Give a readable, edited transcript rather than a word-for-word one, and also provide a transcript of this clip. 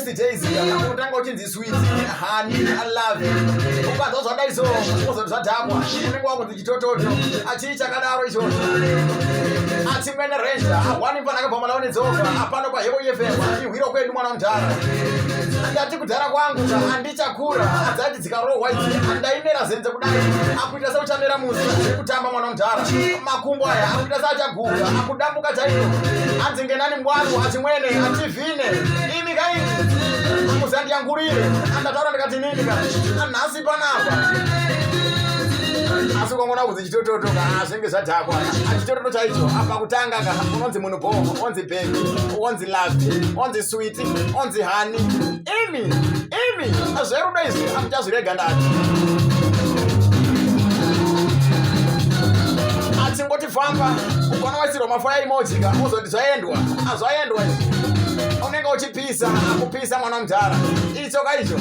first days unotanga uchinzi sweet honey I love you ukanzwa zvadaiso uzozvadhamwa unenge wakunzi chitototo achii chakadaro izvozvo atsimene ranger awani mfanaka pamala unedzoka apano paHEVOIFM ihwiro kwedu mwana mudhara andati kudhara kwangu andichakura adzati dzikarohwa idzi andaimera zenze kudai akuita seuchamera musi kutamba mwana mudhara makumbo aya akuita seachaguka akudambuka chaiko anzingenani mbwanu achimwene achivhine imi kaini amuzandiyangurire andataura ndikati nini ka nhasi panapa asi ukangona kunzi chitototo zvinenge zvadhakwa chitototo chaicho apa kutanga unonzi munhu bomo onzi baby onzi love onzi sweet onzi honey imi zverudo izvi amuchazvirega ndati atingotifamba ukona waisirwa mafaya imojika uzoti zvaendwa izvi unenge uchipisa akupisa mwana mudhara itsoka icho